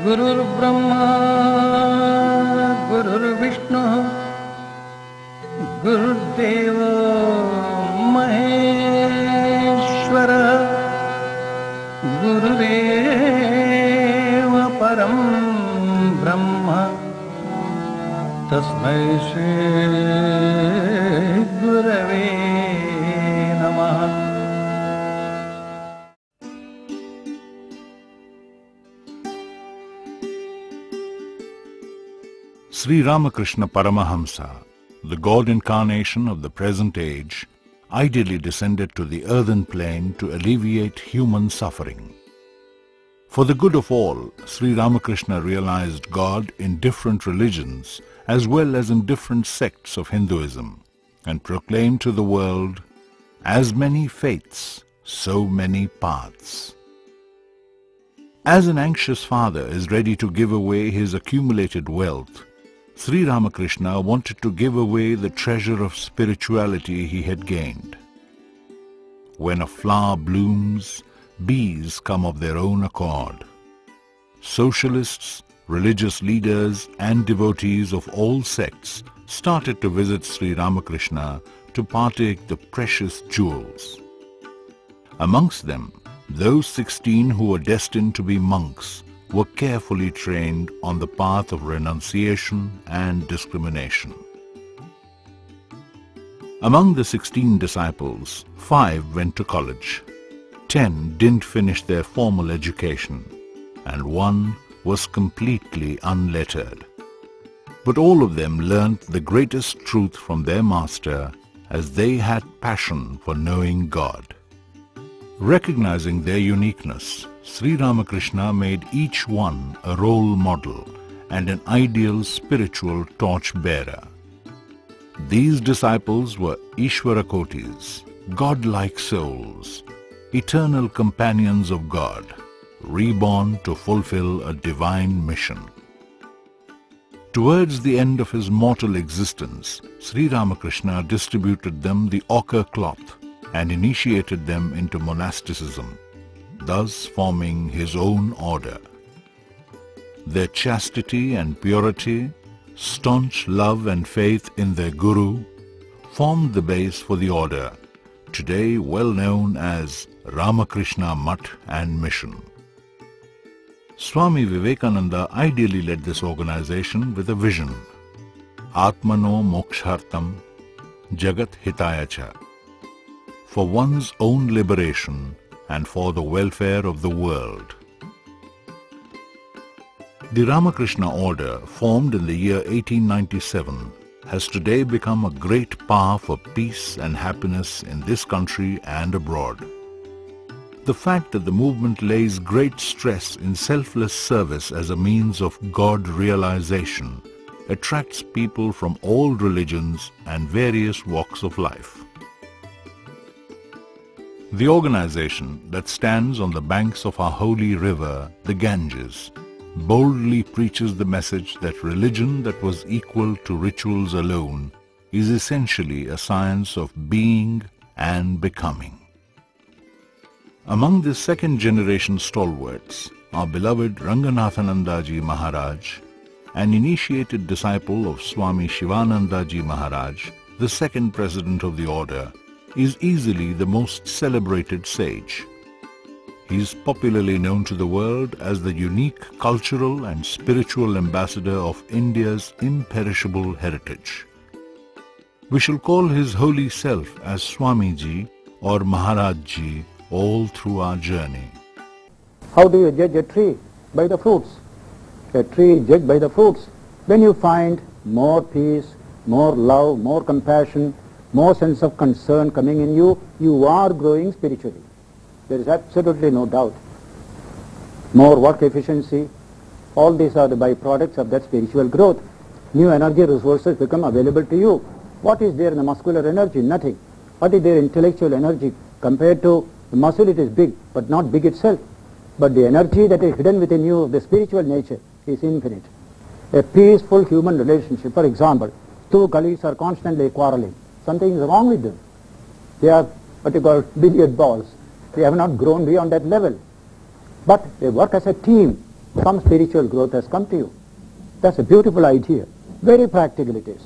Gurur Brahma, Gurur Vishnu, Gurur Deva, Maheshwara, Gurudeva Param Brahma, Tasmai Shri Gurave Namaha. Sri Ramakrishna Paramahamsa, the God incarnation of the present age, ideally descended to the earthen plane to alleviate human suffering. For the good of all, Sri Ramakrishna realized God in different religions as well as in different sects of Hinduism and proclaimed to the world, "As many faiths, so many paths." As an anxious father is ready to give away his accumulated wealth, Sri Ramakrishna wanted to give away the treasure of spirituality he had gained. When a flower blooms, bees come of their own accord. Socialists, religious leaders and devotees of all sects started to visit Sri Ramakrishna to partake the precious jewels. Amongst them, those 16 who were destined to be monks were carefully trained on the path of renunciation and discrimination. Among the 16 disciples, 5 went to college, 10 didn't finish their formal education, and 1 was completely unlettered. But all of them learnt the greatest truth from their master, as they had passion for knowing God. Recognizing their uniqueness, Sri Ramakrishna made each one a role model and an ideal spiritual torch-bearer. These disciples were Ishvarakotis, God-like souls, eternal companions of God, reborn to fulfill a divine mission. Towards the end of his mortal existence, Sri Ramakrishna distributed them the ochre cloth and initiated them into monasticism, thus forming his own order. Their chastity and purity, staunch love and faith in their Guru, formed the base for the order, today well known as Ramakrishna Math and Mission. Swami Vivekananda ideally led this organization with a vision: Atmano Mokshartam Jagat Hitayacha, for one's own liberation and for the welfare of the world. The Ramakrishna order, formed in the year 1897, has today become a great power for peace and happiness in this country and abroad. The fact that the movement lays great stress in selfless service as a means of God realization attracts people from all religions and various walks of life. The organization that stands on the banks of our holy river, the Ganges, boldly preaches the message that religion that was equal to rituals alone is essentially a science of being and becoming. Among the second-generation stalwarts, our beloved Ranganathananda ji Maharaj, an initiated disciple of Swami Shivananda ji Maharaj, the second president of the order, is easily the most celebrated sage. He is popularly known to the world as the unique cultural and spiritual ambassador of India's imperishable heritage. We shall call his holy self as Swamiji or Maharaj ji all through our journey. How do you judge a tree? By the fruits. A tree is judged by the fruits. When you find more peace, more love, more compassion, more sense of concern coming in you, you are growing spiritually. There is absolutely no doubt. More work efficiency, all these are the byproducts of that spiritual growth. New energy resources become available to you. What is there in the muscular energy? Nothing. What is there intellectual energy? Compared to the muscle, it is big, but not big itself. But the energy that is hidden within you, the spiritual nature, is infinite. A peaceful human relationship, for example, two colleagues are constantly quarreling. Something is wrong with them. They are what you call billiard balls. They have not grown beyond that level. But they work as a team. some spiritual growth has come to you. That's a beautiful idea. Very practical it is.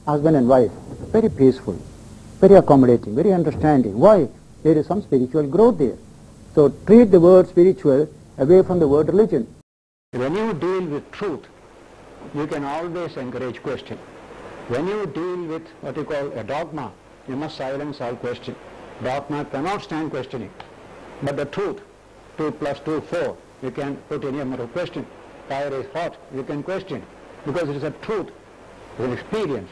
Husband and wife, very peaceful, very accommodating, very understanding. Why? There is some spiritual growth there. So treat the word spiritual away from the word religion. When you deal with truth, you can always encourage question. When you deal with what you call a dogma, you must silence all question. Dogma cannot stand questioning. But the truth, 2 plus 2, 4, you can put any number of question. Fire is hot, you can question, because it is a truth, it is an experience.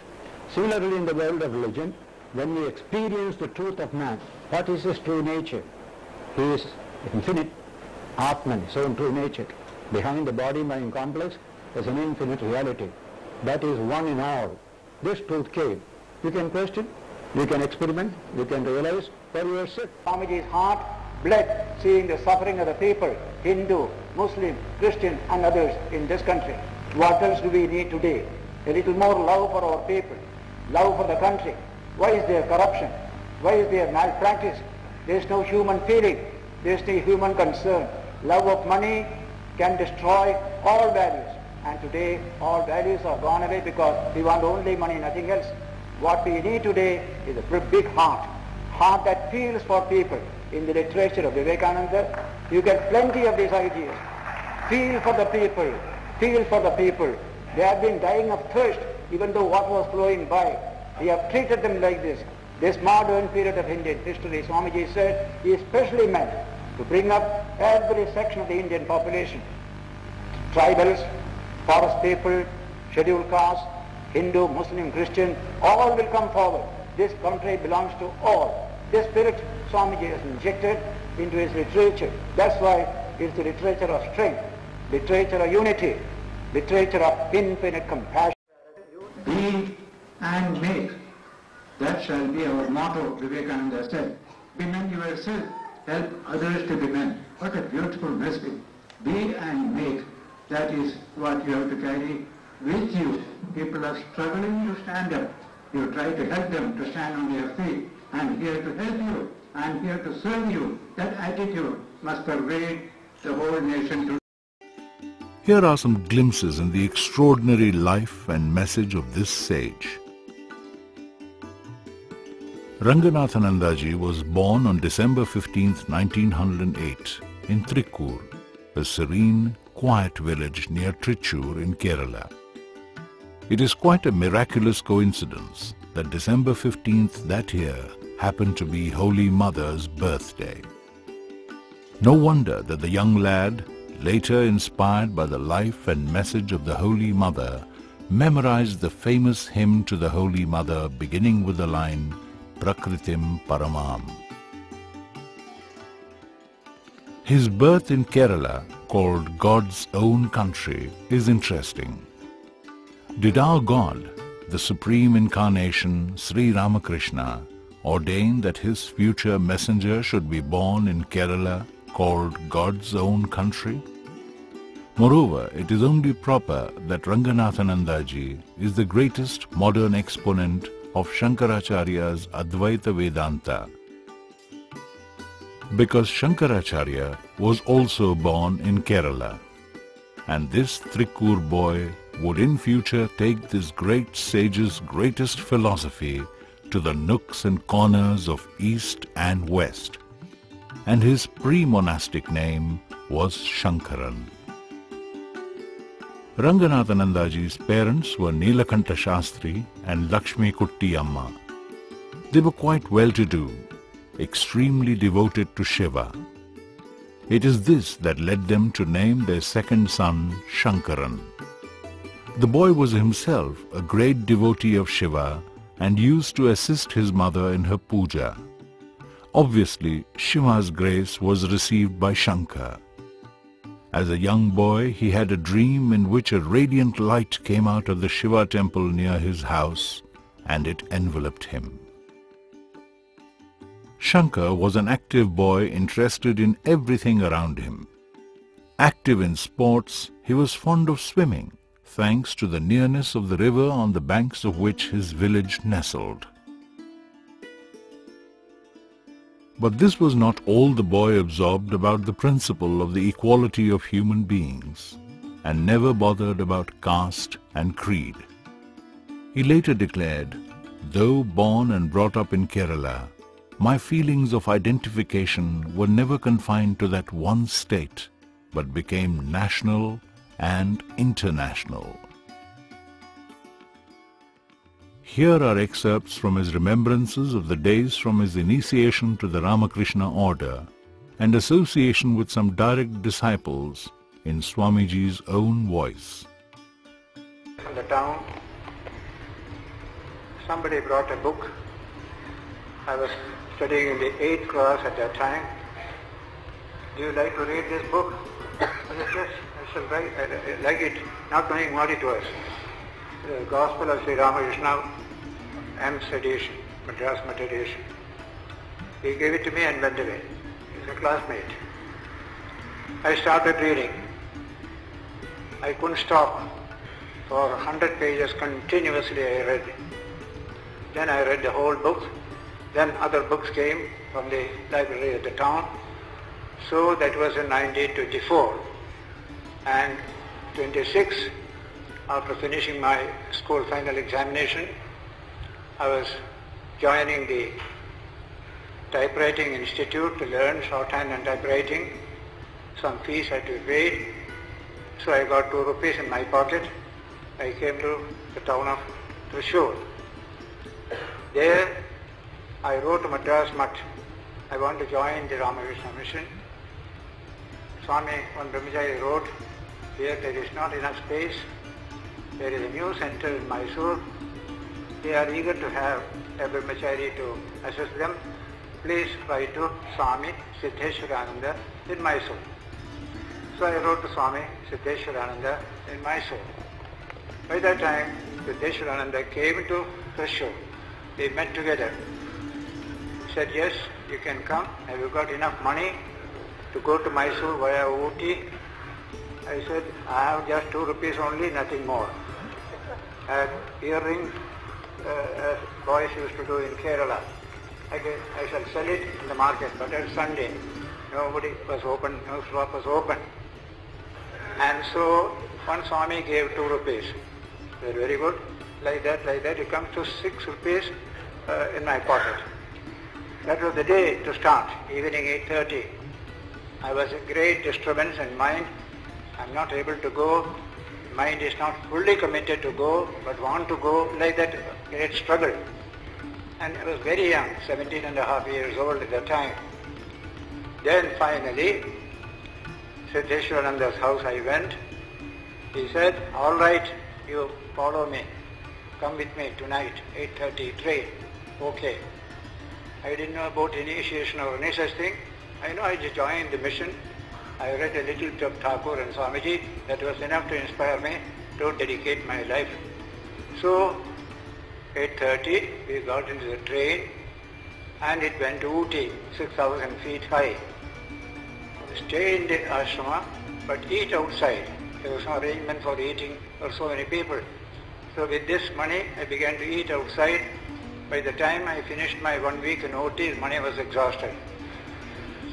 Similarly, in the world of religion, when we experience the truth of man, what is his true nature? He is infinite, Atman, his own true nature. Behind the body-mind complex is an infinite reality. That is one in all. This truth came. You can question, you can experiment, you can realize for yourself. Swamiji's heart bled seeing the suffering of the people, Hindu, Muslim, Christian and others in this country. What else do we need today? A little more love for our people, love for the country. Why is there corruption? Why is there malpractice? There is no human feeling. There is no human concern. Love of money can destroy all values. And today all values are gone away because we want only money, nothing else. What we need today is a big heart that feels for people. In the literature of Vivekananda, you get plenty of these ideas. Feel for the people, feel for the people. They have been dying of thirst even though water was flowing by. We have treated them like this. This modern period of Indian history, Swamiji said, is specially meant to bring up every section of the Indian population. Tribals, forest people, scheduled castes, Hindu, Muslim, Christian, all will come forward. This country belongs to all. This spirit Swamiji has injected into his literature. That's why it's the literature of strength, literature of unity, literature of infinite compassion. Be and make. That shall be our motto, Vivekananda said. Be men yourself, help others to be men. What a beautiful message. Be and make. That is what you have to carry with you. People are struggling to stand up. You try to help them to stand on their feet. I'm here to help you. I'm here to serve you. That attitude must pervade the whole nation today. Here are some glimpses in the extraordinary life and message of this sage. Ranganathananda was born on December 15, 1908 in Trikkur, a serene, quiet village near Trichur in Kerala. It is quite a miraculous coincidence that December 15th that year happened to be Holy Mother's birthday. No wonder that the young lad, later inspired by the life and message of the Holy Mother, memorized the famous hymn to the Holy Mother beginning with the line, Prakritim Paramam. His birth in Kerala, called God's own country, is interesting. Did our God, the Supreme Incarnation, Sri Ramakrishna, ordain that his future messenger should be born in Kerala, called God's own country? Moreover, it is only proper that Ranganathananda is the greatest modern exponent of Shankaracharya's Advaita Vedanta, because Shankaracharya was also born in Kerala, and this Trikkur boy would in future take this great sage's greatest philosophy to the nooks and corners of East and West, and his pre-monastic name was Shankaran. Ranganathanandaji's parents were Nilakanta Shastri and Lakshmi Kutti Amma. They were quite well-to-do, extremely devoted to Shiva. It is this that led them to name their second son Shankaran. The boy was himself a great devotee of Shiva and used to assist his mother in her puja. Obviously, Shiva's grace was received by Shankar. As a young boy, he had a dream in which a radiant light came out of the Shiva temple near his house, and it enveloped him. Shankar was an active boy interested in everything around him. Active in sports, he was fond of swimming, thanks to the nearness of the river on the banks of which his village nestled. But this was not all the boy absorbed about the principle of the equality of human beings, and never bothered about caste and creed. He later declared, "Though born and brought up in Kerala, my feelings of identification were never confined to that one state, but became national and international." Here are excerpts from his remembrances of the days from his initiation to the Ramakrishna order and association with some direct disciples in Swamiji's own voice. In the town, somebody brought a book. I was studying in the 8th class at that time. "Do you like to read this book?" I said, "Yes, I shall write. I like it," not knowing what it was. The Gospel of Sri Ramakrishna, M's edition, Madras Math edition. He gave it to me and went away. He's a classmate. I started reading. I couldn't stop. For 100 pages continuously I read. Then I read the whole book. Then other books came from the library at the town. So that was in 1924. And 26, after finishing my school final examination, I was joining the typewriting institute to learn shorthand and typewriting. Some fees had to be paid. So I got 2 rupees in my pocket. I came to the town of Thrissur. There I wrote to Madras Math. I want to join the Ramakrishna mission. Swami, one Brahmachari wrote, "Here there is not enough space. There is a new center in Mysore. They are eager to have a Brahmachari to assist them. Please write to Swami Siddheshwarananda in Mysore." So I wrote to Swami Siddheshwarananda in Mysore. By that time, Siddheshwarananda came to Thrissur. We met together. He said, "Yes, you can come. Have you got enough money to go to Mysore via Ooty?" I said, "I have just 2 rupees only, nothing more." I had earrings as boys used to do in Kerala. I shall sell it in the market, but at Sunday nobody was open, no shop was open. And so one Swami gave 2 rupees. They were very good. Like that, it comes to 6 rupees in my pocket. That was the day to start, evening 8:30. I was in great disturbance in mind. I'm not able to go. Mind is not fully committed to go, but want to go, like that, great struggle. And I was very young, 17 and a half years old at that time. Then finally, Siddheshwarananda's house I went. He said, "All right, you follow me. Come with me tonight, 8:30 train." Okay. I didn't know about initiation or any such thing. I know I just joined the mission. I read a little bit of Thakur and Swamiji. That was enough to inspire me to dedicate my life. So, 8:30, we got into the train and it went to Ooty, 6,000 feet high. Stay in the ashrama, but eat outside. There was no arrangement for eating for so many people. So with this money, I began to eat outside. By the time I finished my 1 week in Ooty, money was exhausted.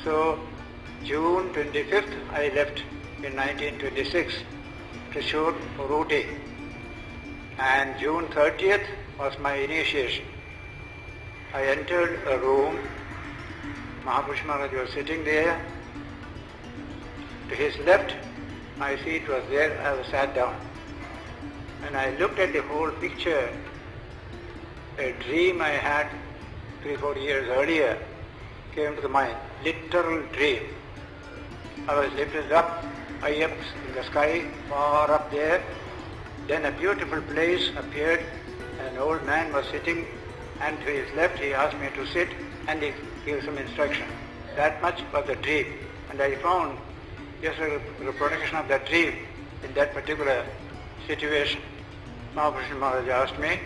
So June 25th, I left in 1926 to shoot for Ooty. And June 30th was my initiation. I entered a room. Mahapurush Maharaj was sitting there. To his left, my seat was there. I was sat down. And I looked at the whole picture. A dream I had 3-4 years earlier came to the mind. Literal dream. I was lifted up, high up in the sky, far up there. Then a beautiful place appeared. An old man was sitting, and to his left he asked me to sit, and he gave some instruction. That much was the dream. And I found just a reproduction of that dream in that particular situation. Mahapurush Maharaj asked me,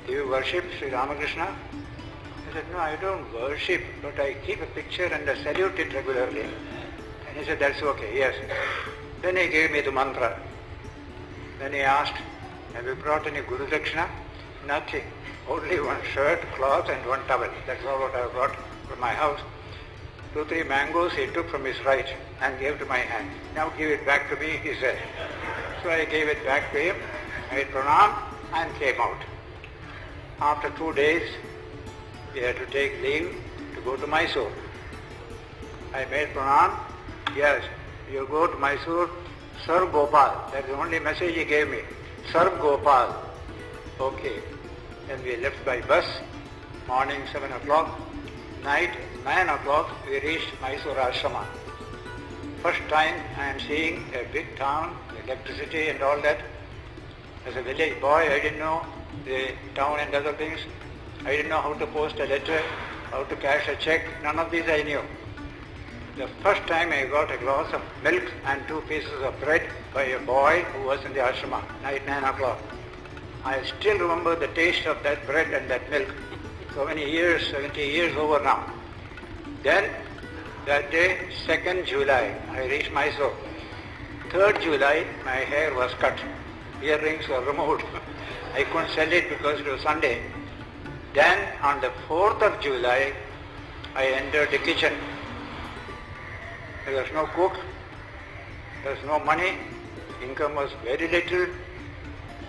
"Do you worship Sri Ramakrishna?" I said, "No, I don't worship, but I keep a picture and I salute it regularly." And he said, "That's okay, yes." Then he gave me the mantra. Then he asked, "Have you brought any Guru Dakshina?" "Nothing. Only one shirt, cloth and one towel. That's all what I have brought from my house. 2-3 mangoes he took from his right and gave to my hand. Now give it back to me, he said. So I gave it back to him, made pranam and came out. After 2 days, he had to take leave to go to Mysore. I made pranam. Yes, you go to Mysore, serve Gopal. That's the only message he gave me. Serve Gopal. Okay. Then we left by bus. Morning 7 o'clock. Night 9 o'clock we reached Mysore Ashrama. First time I am seeing a big town, electricity and all that. As a village boy, I didn't know the town and other things. I didn't know how to post a letter, how to cash a check. None of these I knew. The first time I got a glass of milk and 2 pieces of bread by a boy who was in the ashrama, night 9 o'clock. I still remember the taste of that bread and that milk. So many years, 70 years over now. Then, that day, 2nd July, I reached Mysore. 3rd July, my hair was cut. Earrings were removed. I couldn't sell it because it was Sunday. Then, on the 4th of July, I entered the kitchen. There was no cook, there was no money, income was very little.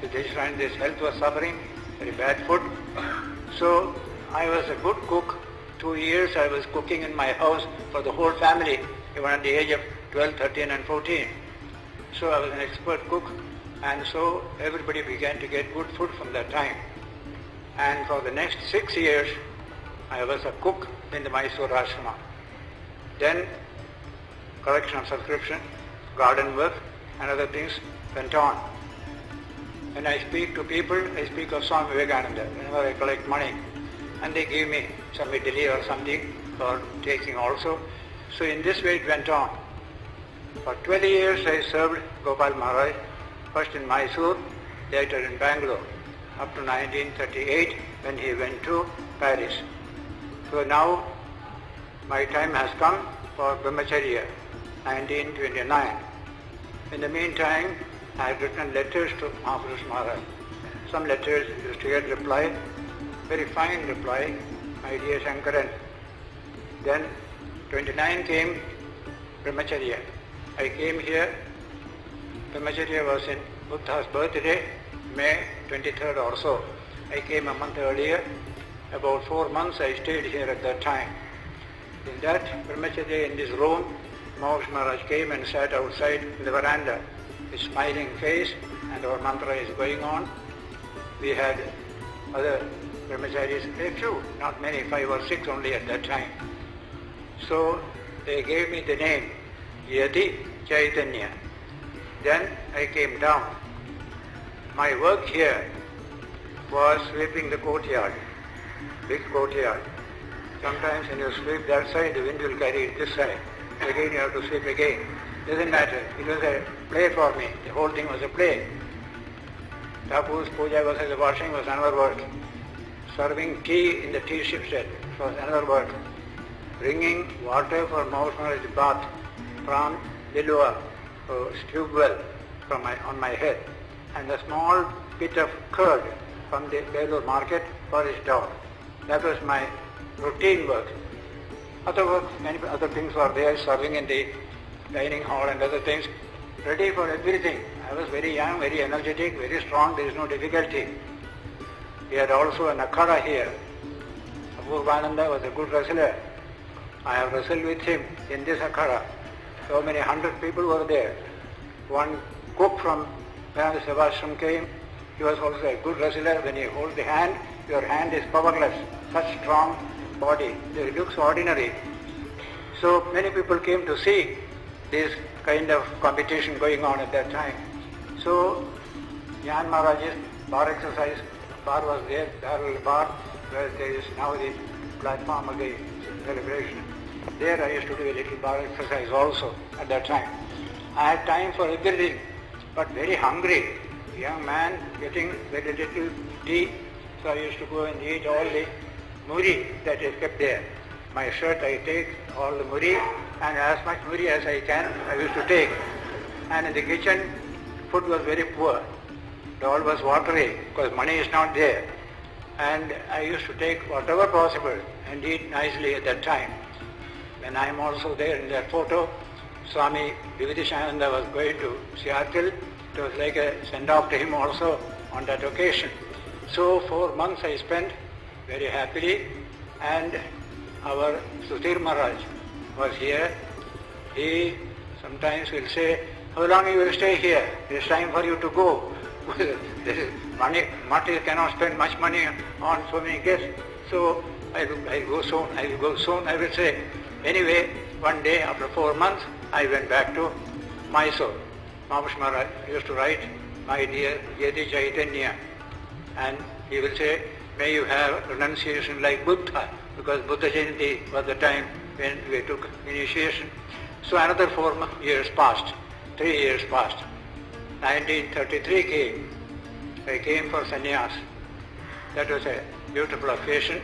This health was suffering, very bad food. So I was a good cook. 2 years I was cooking in my house for the whole family, even at the age of 12, 13 and 14. So I was an expert cook, and so everybody began to get good food from that time. And for the next 6 years, I was a cook in the Mysore Ashrama. Then collection of subscription, garden work and other things went on. When I speak to people, I speak of Swami Vivekananda whenever I collect money, and they give me some idli or something for taking also. So in this way it went on. For 20 years I served Gopal Maharaj, first in Mysore, later in Bangalore, up to 1938 when he went to Paris. So now my time has come for Brahmacharya, 1929. In the meantime, I have written letters to Mahapurush Maharaj. Some letters used to get reply, very fine reply, my dear Shankaran. Then 29 came Brahmacharya. I came here, Brahmacharya was in Buddha's birthday, May 23rd or so. I came a month earlier. About 4 months I stayed here at that time. In that Brahmacharya, in this room, Mahapurush Maharaj came and sat outside in the veranda, with smiling face, and our mantra is going on. We had other brahmacharis, a few, not many, 5 or 6 only at that time. So they gave me the name, Yati Chaitanya. Then I came down. My work here was sweeping the courtyard, big courtyard. Sometimes when you sweep that side, the wind will carry it this side. Again you have to sweep again. Doesn't matter. It was a play for me. The whole thing was a play. Thakur's puja was as a washing was another work. Serving tea in the tea shipset was another work. Bringing water for Mahapurush Maharaj's bath from Deva, tube well on my head, and a small bit of curd from the Belur market for his dog. That was my routine work. Other work, many other things were there, serving in the dining hall and other things, ready for everything. I was very young, very energetic, very strong, there is no difficulty. We had also an akhada here. Apurvananda was a good wrestler. I have wrestled with him in this akhada. So many 100 people were there. One cook from Vivekananda Sevashram came. He was also a good wrestler. When you hold the hand, your hand is powerless. Such strong body. It looks ordinary. So many people came to see this kind of competition going on at that time. So Jnana Maharaj's bar exercise, bar was there, bar, where there is now the platform of the celebration. There I used to do a little bar exercise also at that time. I had time for everything, but very hungry. Young man getting very little tea, so I used to go and eat all the muri that is kept there. My shirt I take all the muri, and as much muri as I can I used to take. And in the kitchen, food was very poor. It all was watery because money is not there. And I used to take whatever possible. and eat nicely at that time. When I am also there in that photo, Swami Vivekananda was going to Seattle. It was like a send-off to him also on that occasion. So 4 months I spent very happily, and our Sutir Maharaj was here. He sometimes will say, "How long you will stay here? It is time for you to go." This is money. Martyrs cannot spend much money on so many guests. So I will go soon. I will say. Anyway, one day after 4 months, I went back to Mysore. Mahapurush Maharaj used to write, "My dear Yeti Chaitanya," and he will say, "May you have renunciation like Buddha," because Buddha Jayanti was the time when we took initiation. So another 4 years passed, 3 years passed. 1933 came. I came for sannyas. That was a beautiful occasion,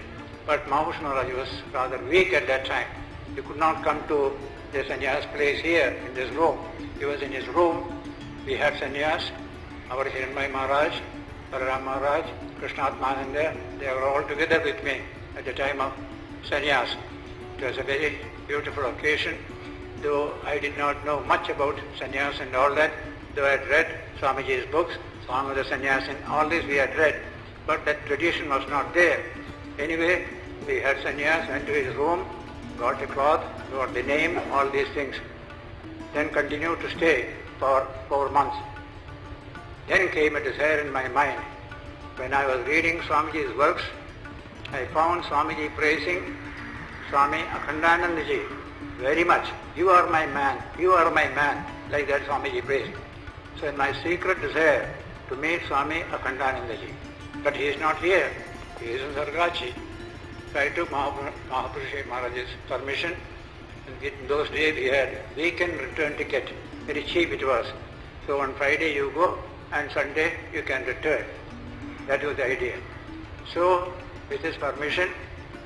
but Mahapurush Maharaj was rather weak at that time. He could not come to the sannyas place here in this room. He was in his room. We had sannyas, our Hiranmaya Maharaj, Paramahamsa Maharaj, Krishnatmananda. They were all together with me at the time of sannyas. It was a very beautiful occasion, though I did not know much about sannyas and all that, though I had read Swamiji's books, Song of the Sannyas, and all this we had read, but that tradition was not there. Anyway, we had sannyas, went to his room, got the cloth, got the name, all these things. Then continued to stay for 4 months. Then came a desire in my mind. When I was reading Swamiji's works, I found Swamiji praising Swami Akhandanandaji very much. "You are my man, you are my man," like that Swamiji praised. So in my secret desire to meet Swami Akhandanandaji. But he is not here, he is in Sargachi. So I took Mahapurush Maharaj's permission. In those days we had weekend return ticket, very cheap it was. So on Friday you go and Sunday you can return. That was the idea. So with his permission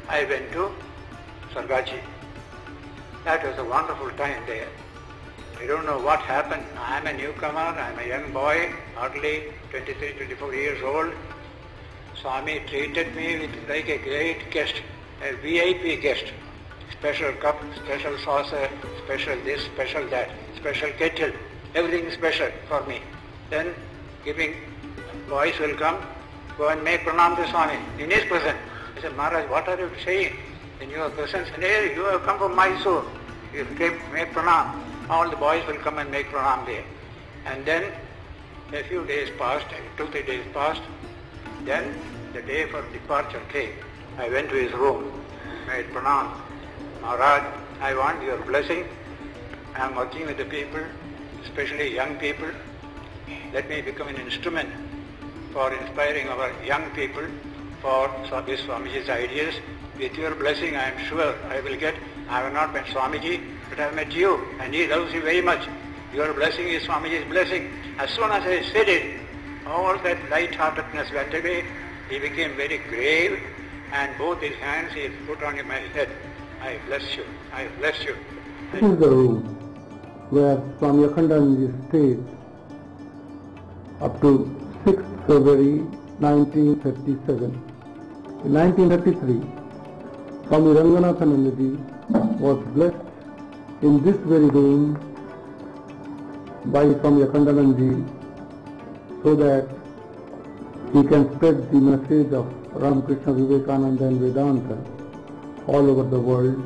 I went to Sargachi. That was a wonderful time there. I don't know what happened. I am a newcomer, I am a young boy, hardly 23, 24 years old. Swami treated me with like a great guest, a VIP guest. Special cup, special saucer, special this, special that, special kettle, everything special for me. Then giving boys will come, go and make pranam to Swami in his presence. I said, "Maharaj, what are you saying? In your presence, and here you have come from Mysore, you came make pranam." All the boys will come and make pranam there. And then a few days passed, 2-3 days passed. Then the day for departure came. I went to his room, made pranam. "Maharaj, I want your blessing. I am working with the people, especially young people. Let me become an instrument for inspiring our young people for this Swamiji's ideas. With your blessing, I am sure I will get. I have not met Swamiji, but I have met you, and he loves you very much. Your blessing is Swamiji's blessing." As soon as I said it, all that light-heartedness went away. He became very grave, and both his hands he put on my head. "I bless you, I bless you." This is the room where Swami Akhandananda stayed up to 6th February 1937. In 1933, Swami Ranganathananda was blessed in this very room by Swami Akhandananda so that he can spread the message of Ramakrishna, Vivekananda and Vedanta all over the world,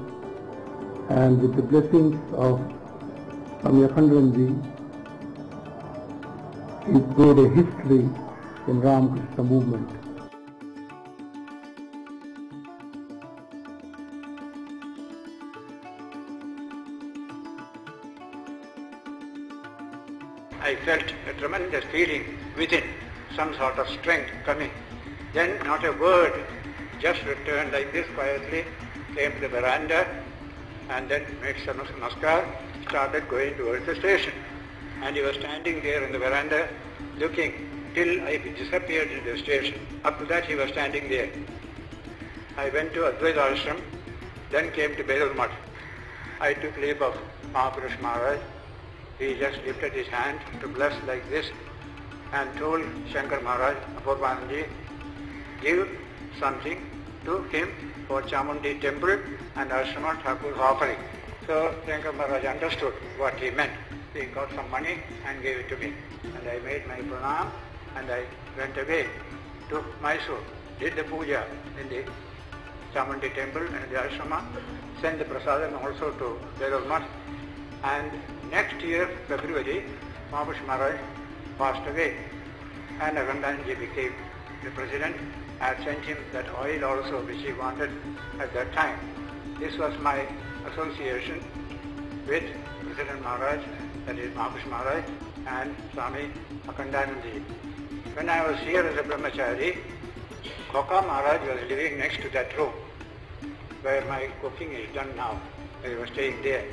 and with the blessings of Swami Akhandananda, it made a history in Ramakrishna movement. I felt a tremendous feeling within, some sort of strength coming. Then not a word, just returned like this quietly, came to the veranda and then made some namaskar, started going towards the station. And he was standing there in the veranda looking till I disappeared in the station. Up to that he was standing there. I went to Advaita Ashram, then came to Belur Math. I took leave of Mahapurush Maharaj. He just lifted his hand to bless like this and told Shankar Maharaj, "Apurvananji, give something to him for Chamundi temple and Ashrama Thakur's offering. So Shankar Maharaj understood what he meant. He got some money and gave it to me. And I made my pranam and I went away to Mysore, did the puja in the Chamundi temple and the ashrama, sent the prasadam also to Hyderabad. And next year, February, Mahapurush Maharaj passed away and Ranganathananda became the president. I had sent him that oil also which he wanted at that time. This was my association with President Maharaj, that is Mahapurush Maharaj and Swami Vivekananda. When I was here as a brahmachari, Koka Maharaj was living next to that room where my cooking is done now. I was staying there.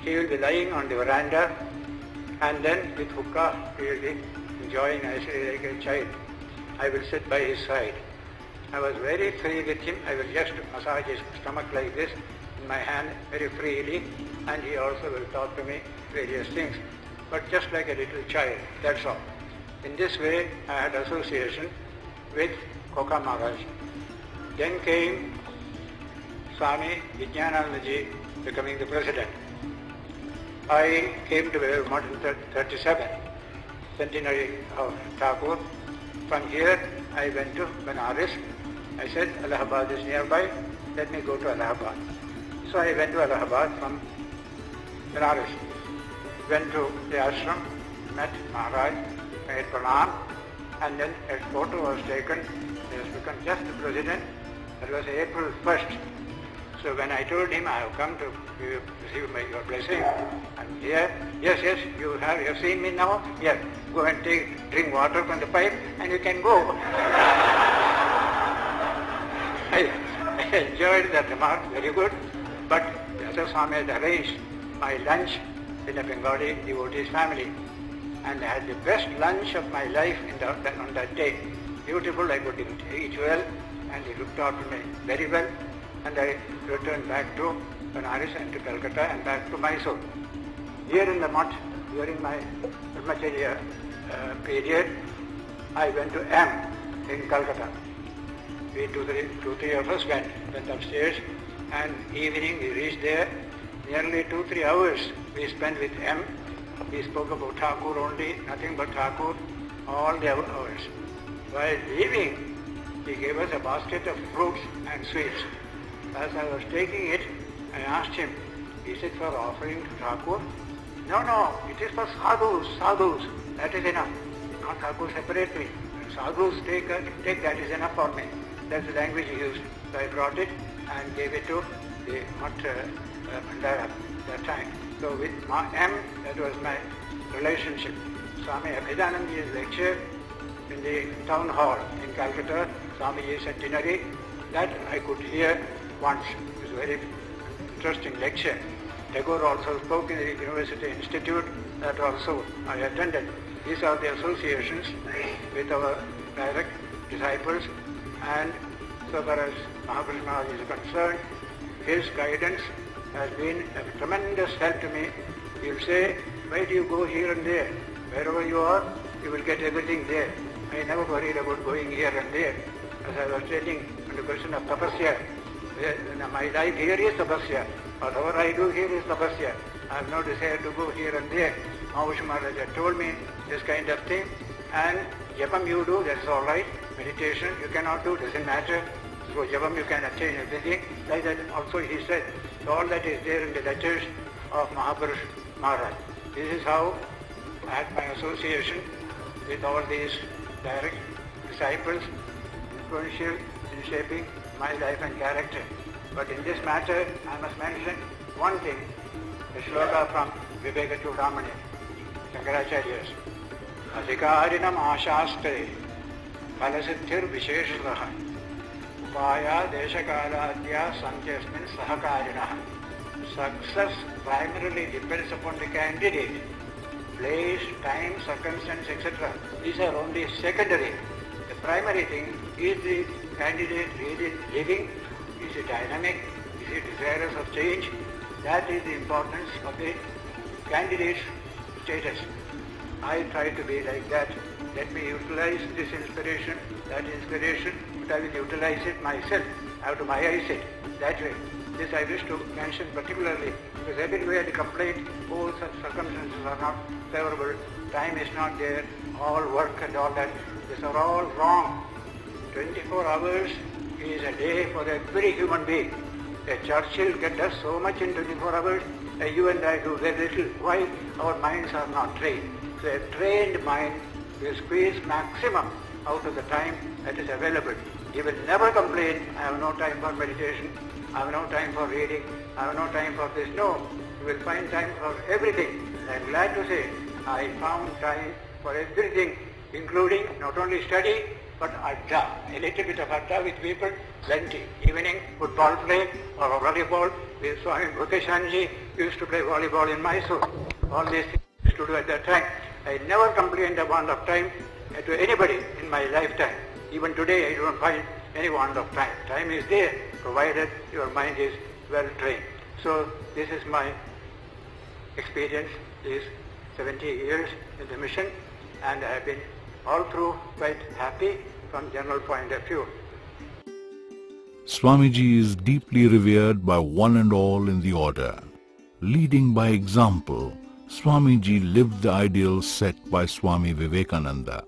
He will be lying on the veranda and then with hookah he will be enjoying nicely like a child. I will sit by his side. I was very free with him. I will just massage his stomach like this in my hand very freely, and he also will talk to me various things, but just like a little child, that's all. In this way I had association with Koka Maharaj. Then came Swami Vivekananda becoming the president. I came to Hyderabad in 37, centenary of Thakur. From here I went to Benares. I said, Allahabad is nearby, let me go to Allahabad. So I went to Allahabad from Benares. Went to the ashram, met Maharaj, made pranam, and then a photo was taken. He has become just the president. That was April 1st. So when I told him I have come to receive your blessing, I'm here. Yes, you have seen me now? Yes. Go and drink water from the pipe and you can go. I enjoyed that remark, very good. But Dr. Swami had arranged my lunch in a Bengali devotee's family. And I had the best lunch of my life on that day. Beautiful, I could eat well, and he looked after me very well. And I returned back to Benares and to Calcutta and back to Mysore. Here in the Mutt, during my brahmacharya period, I went to M in Calcutta. We two, three of us went upstairs, and evening we reached there. Nearly 2-3 hours we spent with M. We spoke about Thakur only, nothing but Thakur, all the hours. While leaving, he gave us a basket of fruits and sweets. As I was taking it, I asked him, is it for offering to Thakur? No, it is for sadhus, that is enough. Not Thakur separately. Sadhus take that is enough for me. That's the language he used. So I brought it and gave it to the Mandara that time. So with M, that was my relationship. Swami Abhidananda's lecture in the town hall in Calcutta, Swamiji's centenary, that I could hear once. It was a very interesting lecture. Tagore also spoke in the University Institute, that also I attended. These are the associations with our direct disciples, and so far as Mahapurush Maharaj is concerned, his guidance has been a tremendous help to me. He'll say, why do you go here and there? Wherever you are, you will get everything there. I never worried about going here and there. As I was telling on the question of tapasya, my life here is tapasya. Whatever I do here is tapasya. I have no desire to go here and there. Mahapurush Maharaj had told me this kind of thing, and japam you do, that's all right. Meditation you cannot do, doesn't matter. So japam you can attain everything. Like that also he said. So all that is there in the letters of Mahapurush Maharaj. This is how I had my association with all these direct disciples, influential in shaping my life and character. But in this matter, I must mention one thing, a shloka from Vivekananda, Shankaracharya's. Adhikarinam ashastre phalasiddhir visheshataha upaya deshakaladhya santyasmin sahakarinaha. Success primarily depends upon the candidate. Place, time, circumstance, etc. These are only secondary. The primary thing is the candidate really living, is he dynamic, is he desirous of change. That is the importance of the candidate's status. I try to be like that. Let me utilize this inspiration, that inspiration, but I will utilize it myself. out of my eyesight, that way. This I wish to mention particularly, because everywhere the complaint, all such circumstances are not favorable, time is not there, all work and all that, these are all wrong. 24 hours is a day for every human being. A Churchill does so much in 24 hours, you and I do very little. Why? Our minds are not trained. So a trained mind will squeeze maximum out of the time that is available. He will never complain, I have no time for meditation, I have no time for reading, I have no time for this. No, you will find time for everything. I am glad to say I found time for everything, including not only study, but adda. A little bit of adda with people, plenty. Evening, football play or volleyball. With Swami Vivekananda used to play volleyball in Mysore. All these things I used to do at that time. I never complained of want of time to anybody in my lifetime. Even today I don't find any want of time. Time is there, provided your mind is well trained. So this is my experience, is 70 years in the mission, and I have been all through quite happy from general point of view. Swamiji is deeply revered by one and all in the order. Leading by example, Swamiji lived the ideals set by Swami Vivekananda: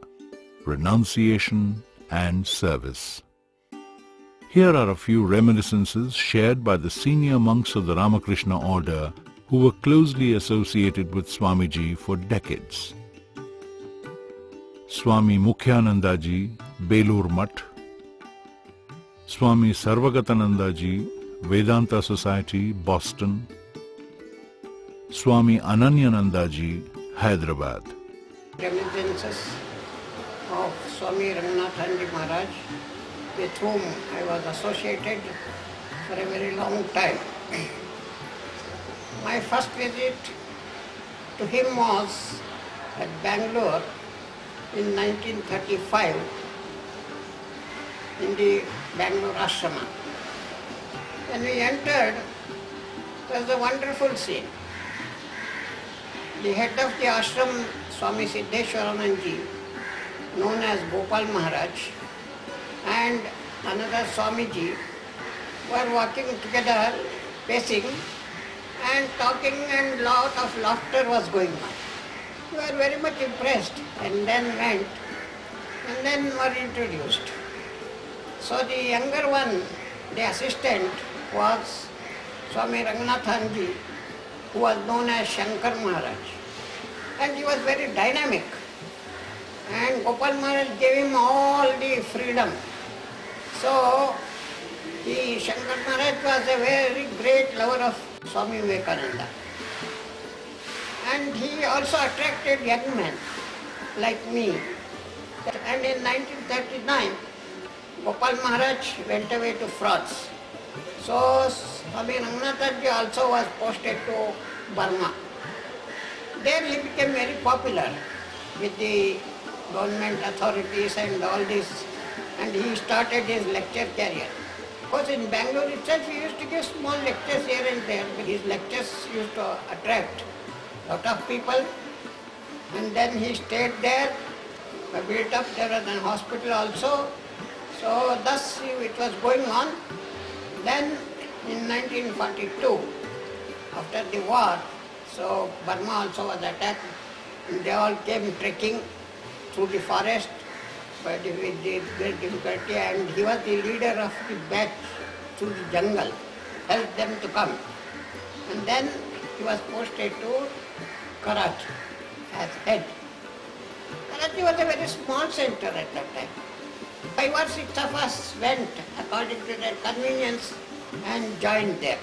renunciation and service. Here are a few reminiscences shared by the senior monks of the Ramakrishna order who were closely associated with Swamiji for decades. Swami Mukhyananda ji, Belur Mutt; Swami Sarvagatananda ji, Vedanta Society, Boston; Swami Ananyananda ji, Hyderabad. Reminiscences of Swami Ranganathananda Maharaj, with whom I was associated for a very long time. My first visit to him was at Bangalore in 1935 in the Bangalore Ashrama. When we entered, it was a wonderful scene. The head of the ashram, Swami Siddheshwarananji, known as Gopal Maharaj, and another Swamiji were walking together, pacing and talking, and lot of laughter was going on. We were very much impressed, and then went and then were introduced. So the younger one, the assistant, was Swami Ranganathananda, who was known as Shankar Maharaj, and he was very dynamic, and Gopal Maharaj gave him all the freedom. So the Shankar Maharaj was a very great lover of Swami Vivekananda, and he also attracted young men like me. And in 1939, Gopal Maharaj went away to France. So Swami Ranganathananda also was posted to Burma. There he became very popular with the government authorities and all this, and he started his lecture career. Because in Bangalore itself he used to give small lectures here and there, but his lectures used to attract a lot of people. And then he stayed there, built up, there was an hospital also. So thus it was going on. Then in 1942, after the war, so Burma also was attacked, and they all came trekking through the forest, but with the great difficulty, and he was the leader of the batch through the jungle, helped them to come. And then he was posted to Karachi as head. Karachi was a very small center at that time. 5 or 6 of us went according to their convenience and joined there.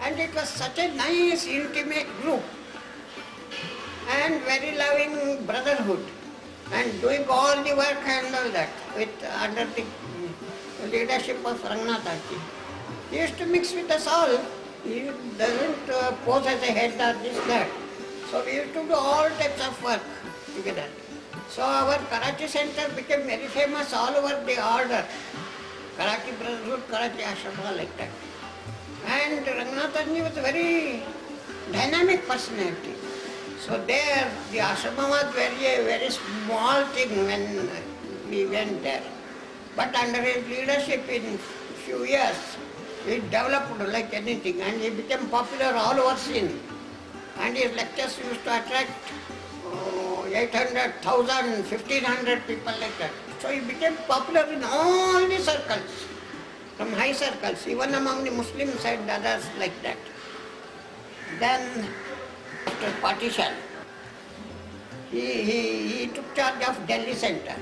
And it was such a nice, intimate group and very loving brotherhood, and doing all the work and all that under the leadership of Ranganathananda. He used to mix with us all. He doesn't pose as a head or this, that. So we used to do all types of work together. So our Karachi center became very famous all over the order. Karachi Brotherhood, Karachi Ashrama, like that. And Ranganathananda was a very dynamic personality. So there, the ashrama was a very small thing when we went there. But under his leadership in few years, he developed like anything and he became popular all over Singh. And his lectures used to attract 800,000, 1,500 people like that. So he became popular in all the circles, from high circles, even among the Muslims and others like that. Then, after partition, he took charge of Delhi Center.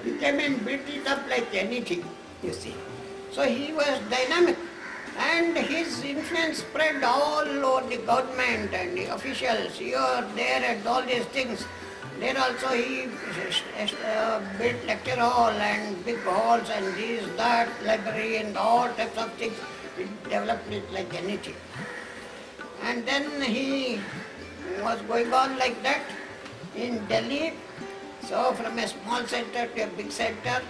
He came and built it up like anything, you see. So he was dynamic. And his influence spread all over the government and the officials, here, there, and all these things. There also he built lecture hall and big halls and this, that, library and all types of things. He developed it like anything. And then he was going on like that in Delhi. So from a small center to a big center,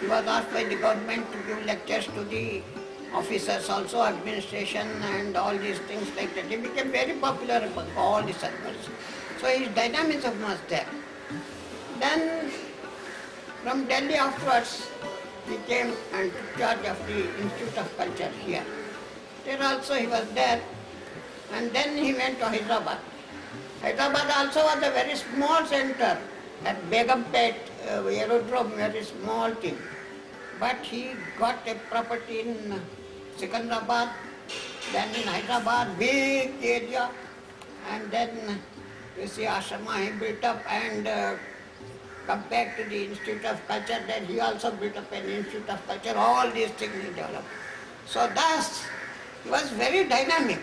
he was asked by the government to give lectures to the officers also, administration and all these things like that. He became very popular among all the circles. So his dynamism was there. Then from Delhi afterwards, he came and took charge of the Institute of Culture here. There also he was there. And then he went to Hyderabad. Hyderabad also was a very small center. At Begumpet aerodrome, very small thing. But he got a property in Secunderabad, then in Hyderabad, big area, and then you see ashrama he built up and compared to the Institute of Culture, then he also built up an Institute of Culture, all these things he developed. So thus, he was very dynamic.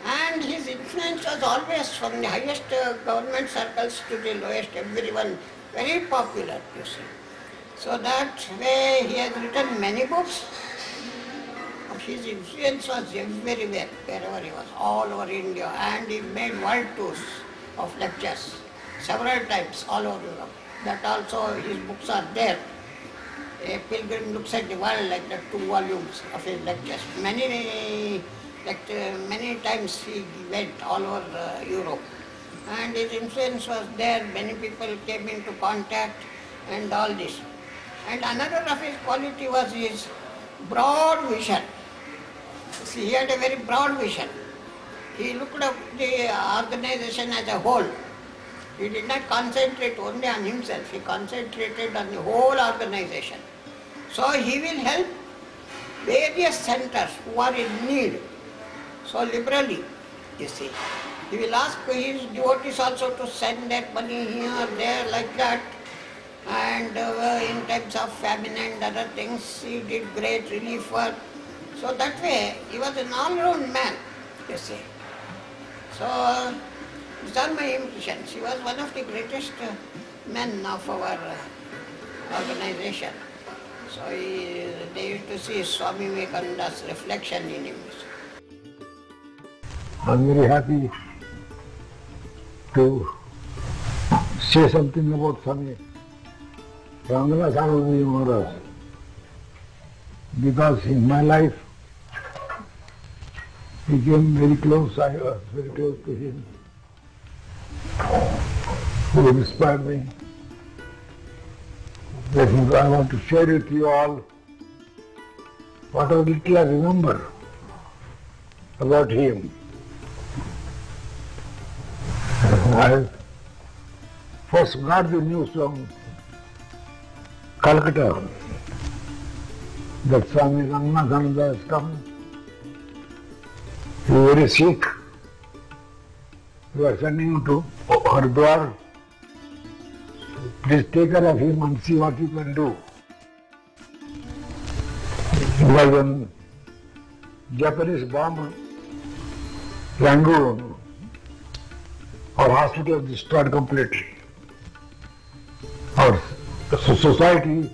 And his influence was always from the highest government circles to the lowest, everyone, very popular, you see. So that way he has written many books. His influence was everywhere, wherever he was, all over India. And he made world tours of lectures, several times all over Europe. That also his books are there. A pilgrim looks at the world, like the 2 volumes of his lectures. Many times he went all over Europe. And his influence was there, many people came into contact and all this. And another of his quality was his broad vision. See, he had a very broad vision. He looked at the organization as a whole. He did not concentrate only on himself, he concentrated on the whole organization. So he will help various centers who are in need, so liberally, you see. He will ask his devotees also to send their money here, there, like that. And in times of famine and other things, he did great relief work. So that way, he was an all-round man, you see. So, these are my impressions. He was one of the greatest men of our organization. So they used to see Swami Vivekananda's reflection in him. I'm very happy to say something about Swami Ranganathananda Maharaj, because in my life he came very close, I was very close to him, who inspired me. Therefore, I want to share with you all whatever little I remember about him. I first got the news from Calcutta that Swami Ranganathananda has come. He was very sick. We were sending him to Hyderabad. Please take care of him and see what you can do. Because when Japanese bombed Rangoon, our hospital was destroyed completely. Our society,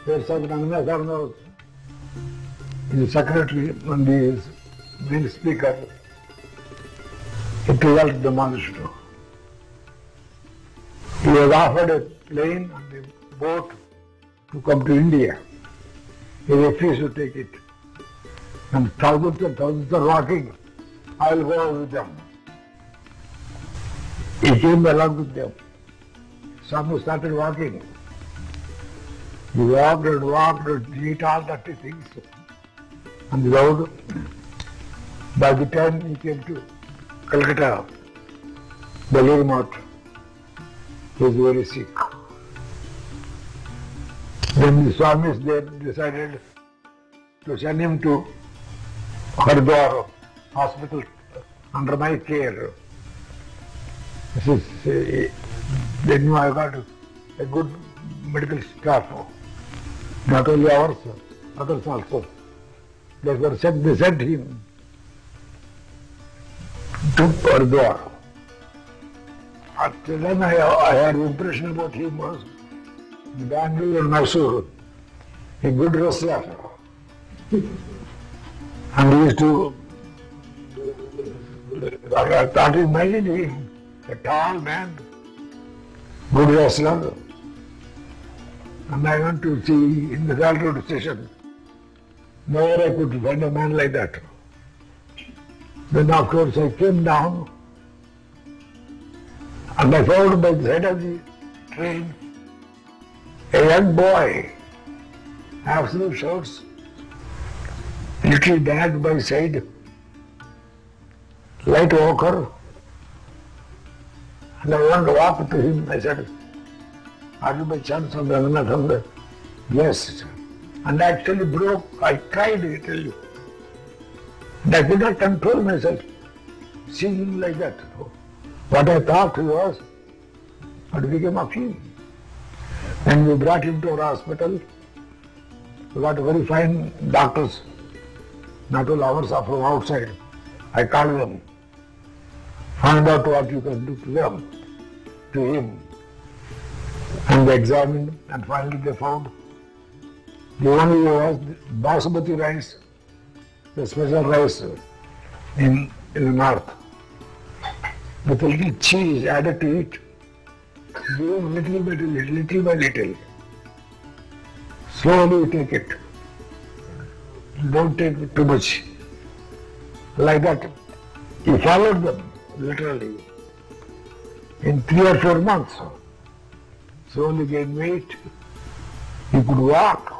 where Swami Ranganathananda was the secretary and the main speaker, it was all demolished. He was offered a plane and a boat to come to India. He refused to take it. And thousands are walking. I will go with them. He came along with them. Swami started walking. He walked and walked and did all dirty things. on the road. By the time he came to Calcutta, Balurmat, he was very sick. Then the Swamis there decided to send him to Hyderabad hospital under my care. They knew I got a good medical staff, not only ours, others also. They sent him to Hyderabad. After then I had the impression about him was Bangalore and Mysore, a good wrestler. And he used to, I thought imagine him, a tall man, good wrestler. And I went to see in the railroad station, nowhere I could find a man like that. Then afterwards I came down and I found by the head of the train a young boy, absolute shorts, little bag by side, light walker. And I wanted to walk to him. I said, "Are you by chance of Ranganathananda?" "Yes." And I actually broke, I cried, I tell you. And I could not control myself, seeing him like that. What I thought he was, what became of him. And we brought him to our hospital. We got very fine doctors, not all ours are from outside. I called them, find out what you can do to them, to him. And they examined, and finally they found the only was basmati rice, the special rice in the north, with a little cheese added to it, given little by little. Slowly you take it. Don't take too much. Like that. He followed them, literally. In 3 or 4 months, slowly gained weight. He could walk.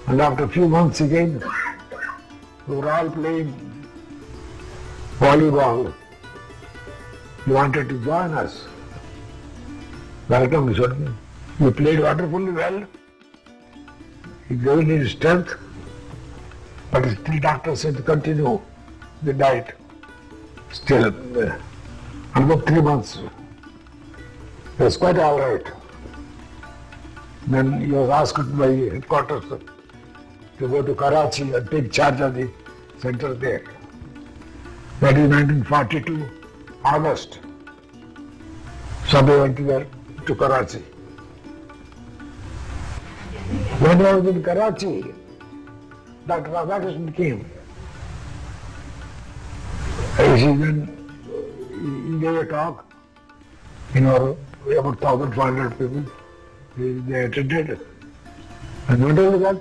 And after a few months again, we were all playing volleyball. He wanted to join us. Welcome, he said. You played wonderfully well. He gained his strength, but still doctor said to continue the diet. Still, another 3 months. It was quite all right. Then he was asked by headquarters to go to Karachi and take charge of the center there. That is 1942, August. Somebody went there to Karachi. When I was in Karachi, Dr. Ramakrishna came. He gave a talk, about 1,500 people. They attended. And not only that,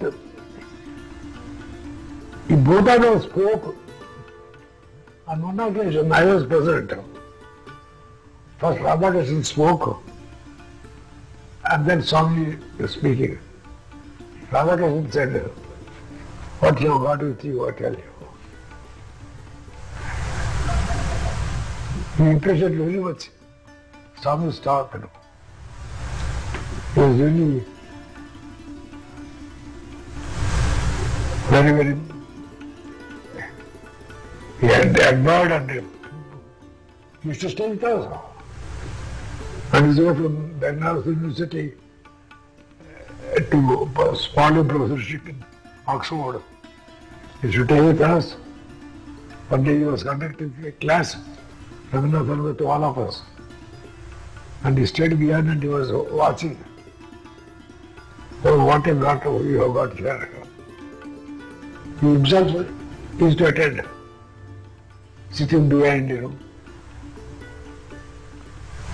both of us spoke on one occasion. I was present. First Ramakrishna spoke, and then Swami was speaking. Ramakrishna said, "What you have got with you, I tell you." He impressed very much. Swami's talk, He was really very, he had admired and he used to stay with us. And he went from Banaras University to Scholarly Professorship in Oxford. He used to stay with us. One day he was conducting a class, Ranganathananda, to all of us. And he stayed behind and he was watching. Oh, what a lot you have got here. He himself used to attend, sitting behind,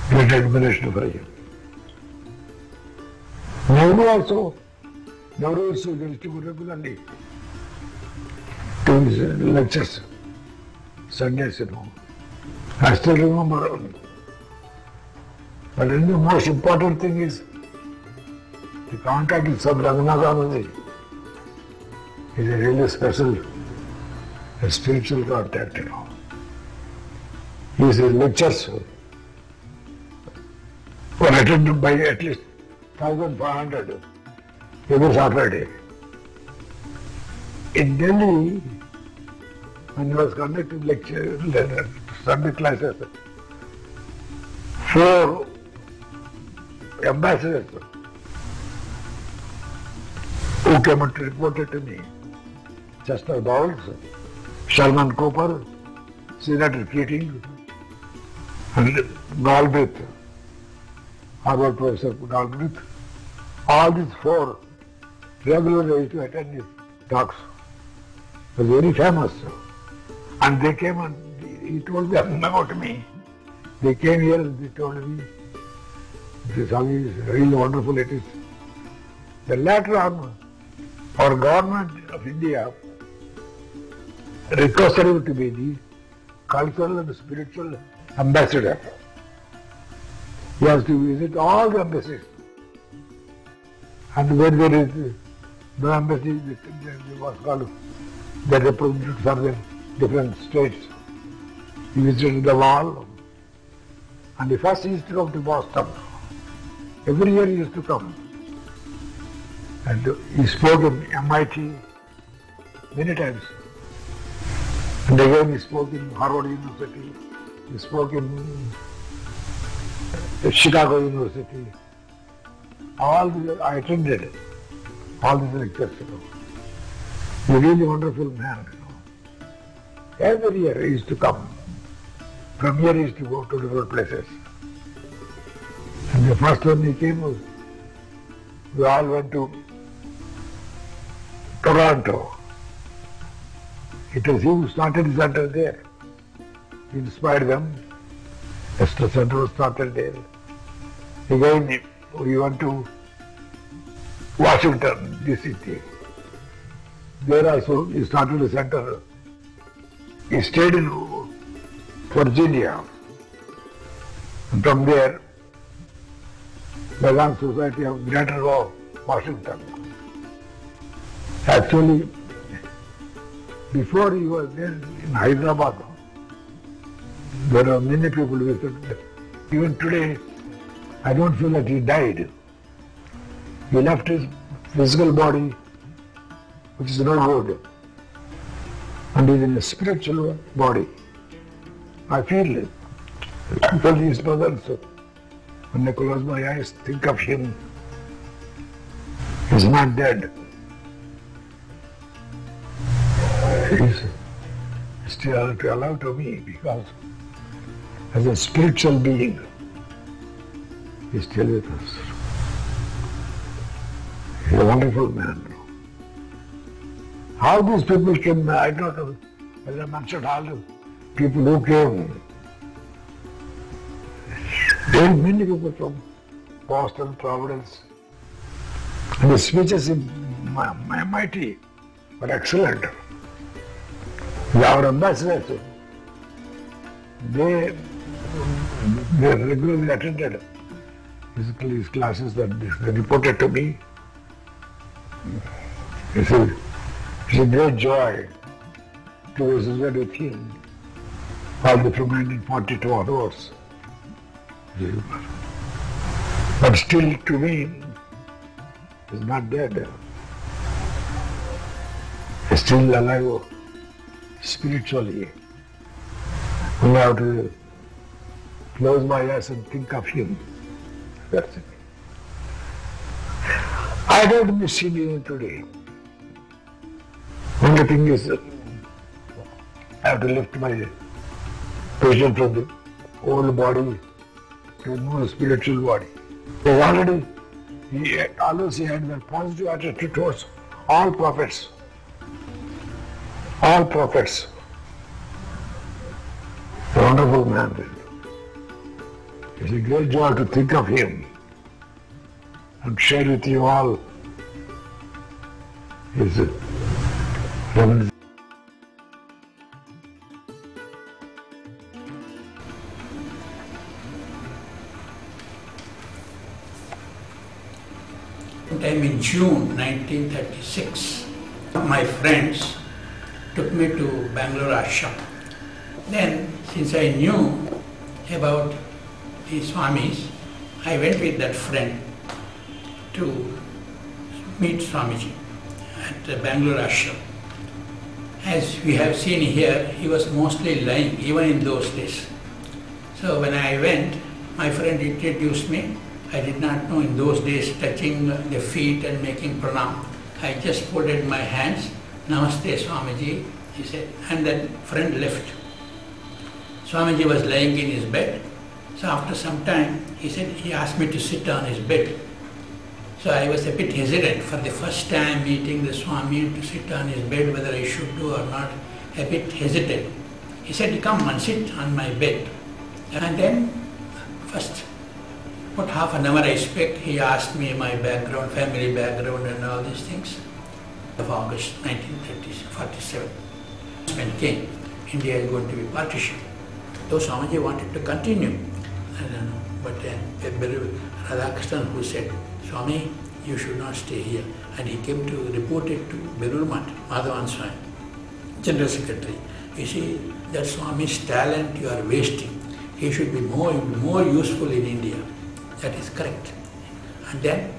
great admiration for him. Nehru also used to go regularly to his lectures, Sundays, I still remember. But the most important thing is the contact with Swami Ranganathananda. is a really special, a spiritual contact, His lectures were attended by at least 1,500 every Saturday. In Delhi, when he was conducting lecture, Sunday classes, 4 ambassadors who came and reported to me. Chester Bowles, Sherman Cooper, Senator Keating, and Galbraith, Harvard Professor Galbraith. All these 4 regularly used to attend his talks. He was very famous. And they came and he told them about me. They came here and they told me, this is how it is really wonderful it is. Then later on, our government of India requested him to be the cultural and spiritual ambassador. He has to visit all the embassies. And where there is no embassy, there was called the representative for the different states. He visited the wall. And he first used to come to Boston. Every year he used to come. And he spoke in MIT many times. And again he spoke in Harvard University. He spoke in Chicago University. I attended all these lectures. He's a really wonderful man. Every year he used to come. From here he used to go to different places. And the first one he came was, we all went to Toronto. It was he who started the center there. He inspired them. The center was started there. Again, we went to Washington, D.C. There also he started a center. He stayed in Virginia. And from there, the Young Society of Greater Washington. Actually, before he was there in Hyderabad, there are many people who visited. Even today, I don't feel that he died. He left his physical body, which is not good, and is in a spiritual body. I feel it. Because he is present. So when I close my eyes, think of him. He's not dead. He's still alive to me because as a spiritual being, he's still with us. He's a wonderful man. How these people came, I don't know, as I mentioned, all the people who came. There are many people from Boston, Providence, and the speeches in MIT were excellent. Our ambassadors, they regularly attended his classes that they reported to me. It's a great joy to associate with him all the from 1942 onwards. But still, to me, he's not dead. He's still alive spiritually. I have to close my eyes and think of him. That's it. I don't miss him even today. Only thing is, I have to lift my patient from the old body to a more spiritual body. Because already, he had a positive attitude towards all prophets. All prophets. A wonderful man. It's a great joy to think of him and share with you all his reminiscence. Sometime in June 1936, My friends took me to Bangalore ashram. Then, since I knew about the Swamis, I went with that friend to meet Swamiji at the Bangalore ashram. As we have seen here, he was mostly lying, even in those days. So when I went, my friend introduced me. I did not know in those days touching the feet and making pranam. I just folded my hands, Namaste Swamiji, he said, and then friend left. Swamiji was lying in his bed. So after some time, he asked me to sit on his bed. So I was a bit hesitant for the first time meeting the Swami to sit on his bed, whether I should do or not, a bit hesitant. He said, come and sit on my bed. And then, first, about half an hour I spoke, he asked me my background, family background and all these things. Of August 1947, when came, India is going to be partition. Though Swamiji wanted to continue, I don't know, but Ramakrishna who said, Swami, you should not stay here. And he came to report it to Belur Math, Madhavan Swami, General Secretary. You see, that Swami's talent you are wasting. He should be more useful in India. That is correct. And then,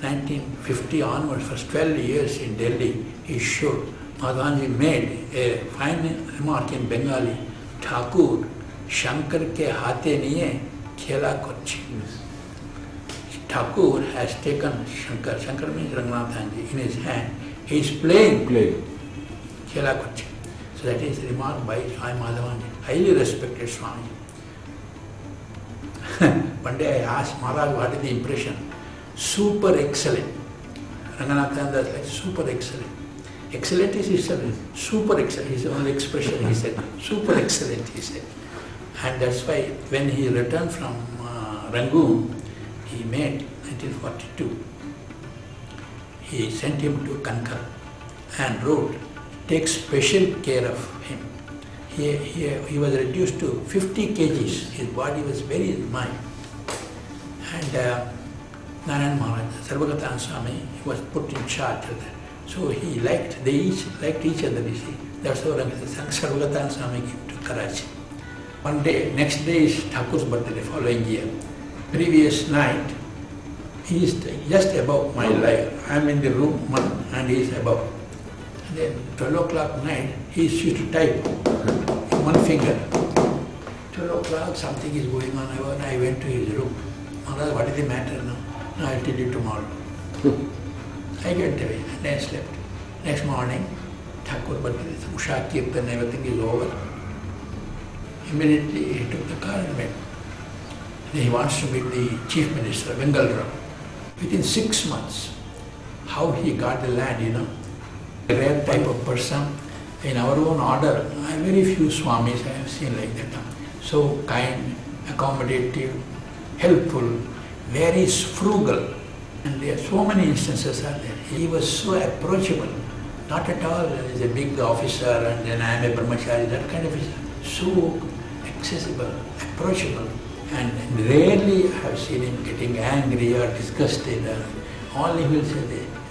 1950 onwards, for 12 years in Delhi, he showed, Madhavanji made a fine remark in Bengali, Thakur, Shankar ke hate niye, khela kochi. Thakur has taken Shankar, Shankar means Ranganathananda, in his hand. He is playing. Khela kochi. So that is remarked by Swami Madhavanji, highly respected Swami. One day I asked Maharaj, what is the impression? Super excellent. Ranganathananda is like super excellent. Excellent is his super excellent, his own expression, he said. Super excellent, he said. And that's why when he returned from Rangoon, he made 1942. He sent him to Kankar and wrote, take special care of him. He was reduced to 50 kgs. His body was very mild. And Narayan Maharaj, Sarvagatan Swami, was put in charge of that. So they each liked each other, you see. That's how Sarvagatan Swami came to Karachi. One day, next day is Thakur's birthday, following year. Previous night, he is just above my life. I am in the room and he is above. And then 12 o'clock night, he used to type in one finger. 12 o'clock, something is going on. I went to his room. Maharaj, what is the matter now? No, I'll tell you tomorrow. I went away and I slept. Next morning, Thakur birthday, Usha Kirtan, everything is over. Immediately he took the car and went. He wants to meet the Chief Minister, Bengal. Within 6 months, how he got the land, you know. A rare type of person. In our own order, very few Swamis I have seen like that. So kind, accommodative, helpful, very frugal. And there are so many instances are there. He was so approachable. Not at all as a big officer and then I am a brahmachari, that kind of is so accessible, approachable. And rarely I have seen him getting angry or disgusted. All he will say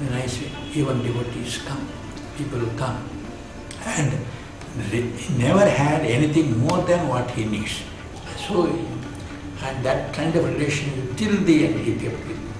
in a nice way, even devotees come, people come. And he never had anything more than what he needs. So, and that kind of relationship till the end he kept with me.